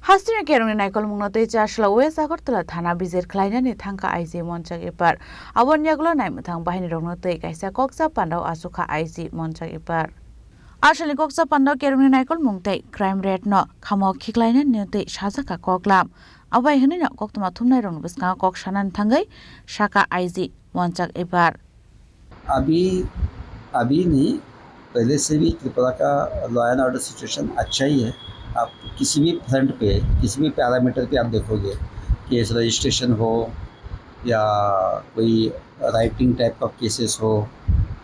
हास्तिनि केरंनि नायकल मुंगनतै चासला waste Agartala थाना बिजिर खलायनानै थांका आइजि मनचाक इपार आवन्यागुला नायमथां बाहिनी रंगनतै कायसा कक्सा पान्डाव आसुखा आइजि मनचाक इपार आसलनि कक्सा पान्डाव केरंनि नायकल मुंगतै crime rate न खामो खिखलायनानै नेतै साजाका ककलाम अबाय हनै न कक्तमा थुमनाय रंग बिसका कक सानान थांगै साका आइजि मनचाक इपार अभी नहीं, पहले से भी त्रिपुरा का लॉ एंड ऑर्डर सिचुएशन अच्छा ही है। आप किसी भी फ्रंट पे, किसी भी पैरामीटर पे आप देखोगे, केस रजिस्ट्रेशन हो या कोई राइटिंग टाइप का केसेस हो,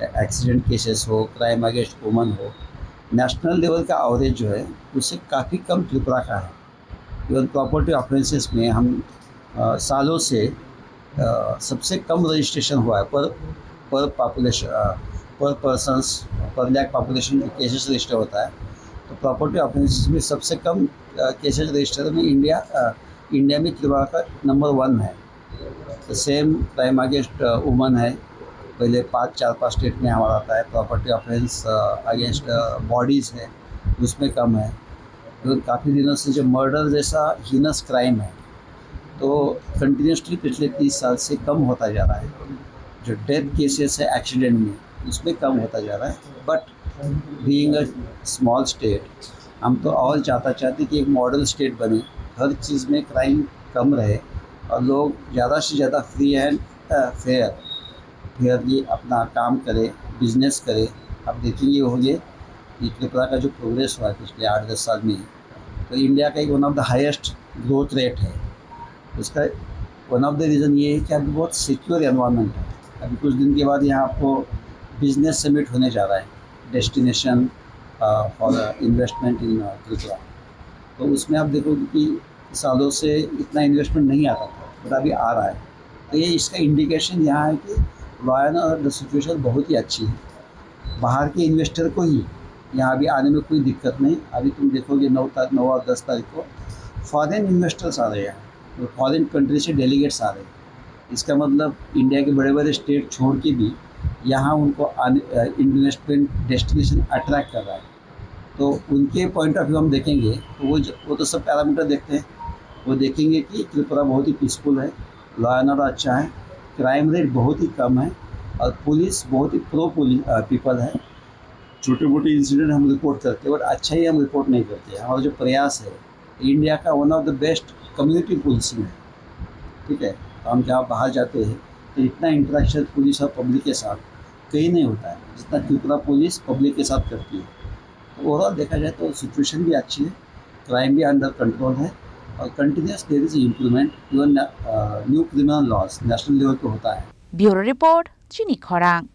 एक्सीडेंट केसेस हो, क्राइम अगेंस्ट वुमन हो, नेशनल लेवल का एवरेज जो है उससे काफ़ी कम त्रिपुरा का है। इवन प्रॉपर्टी ऑफेंसेस में हम सालों से सबसे कम रजिस्ट्रेशन हुआ है पर पॉपुलेशन, पर पर्सन्स, पर लैक पॉपुलेशन केसेस रजिस्टर होता है। तो प्रॉपर्टी ऑफेंसेस में सबसे कम केसेस रजिस्टर में इंडिया में त्रिपुरा का नंबर 1 है। तो सेम क्राइम अगेंस्ट वुमन है, पहले 4-5 स्टेट में हमारा आता है। प्रॉपर्टी ऑफेंस अगेंस्ट बॉडीज़ है, उसमें कम है। तो काफ़ी दिनों से जो मर्डर जैसा हीनस क्राइम है तो कंटिन्यूसली पिछले 30 साल से कम होता जा रहा है। जो डेथ केसेस है एक्सीडेंट में, उसमें कम होता जा रहा है। But being a small state, हम तो और चाहते कि एक मॉडल स्टेट बने, हर चीज़ में क्राइम कम रहे और लोग ज़्यादा से ज़्यादा फ्री एंड फेयरली अपना काम करे, बिजनेस करे। अब देखेंगे होंगे कि त्रिपुरा का जो प्रोग्रेस हुआ है पिछले 8-10 साल में, तो इंडिया का एक one of the highest growth rate है। उसका वन ऑफ द रीज़न ये है कि अभी बहुत सिक्योर एनवायरनमेंट है। अभी कुछ दिन के बाद यहाँ आपको बिजनेस समिट होने जा रहा है, डेस्टिनेशन फॉर इन्वेस्टमेंट इन त्रिपुरा। तो उसमें आप देखोगे कि सालों से इतना इन्वेस्टमेंट नहीं आता था, बट अभी आ रहा है। तो ये इसका इंडिकेशन यहाँ है कि लॉ एंड ऑर्डर सिचुएशन बहुत ही अच्छी है। बाहर के इन्वेस्टर को ही यहाँ अभी आने में कोई दिक्कत नहीं। अभी तुम देखोगे 9 और 10 तारीख को फॉरेन इन्वेस्टर्स आ रहे हैं, तो फॉरेन कंट्री से डेलीगेट्स आ रहे हैं। इसका मतलब इंडिया के बड़े बड़े स्टेट छोड़ के भी यहाँ उनको इन्वेस्टमेंट डेस्टिनेशन अट्रैक्ट कर रहा है। तो उनके पॉइंट ऑफ व्यू हम देखेंगे तो वो तो सब पैरामीटर देखते हैं। वो देखेंगे कि त्रिपुरा बहुत ही पीसफुल है, लॉ एंड ऑर्डर अच्छा है, क्राइम रेट बहुत ही कम है और पुलिस बहुत ही प्रो पीपल है। छोटे मोटे इंसिडेंट हम रिपोर्ट करते हैं, बट अच्छा ही हम रिपोर्ट नहीं करते। हमारा जो प्रयास है, इंडिया का one of the best community policing है। ठीक है, तो हम जहाँ बाहर जाते हैं तो इतना इंटरेक्शन पुलिस और पब्लिक के साथ कहीं नहीं होता है जितना त्रिपुरा पुलिस पब्लिक के साथ करती है। तो ओवरऑल देखा जाए तो सिचुएशन भी अच्छी है, क्राइम भी अंडर कंट्रोल है और continuous there is improvement. Even new criminal laws national level पे होता है। ब्यूरो रिपोर्ट चिनी खरांग।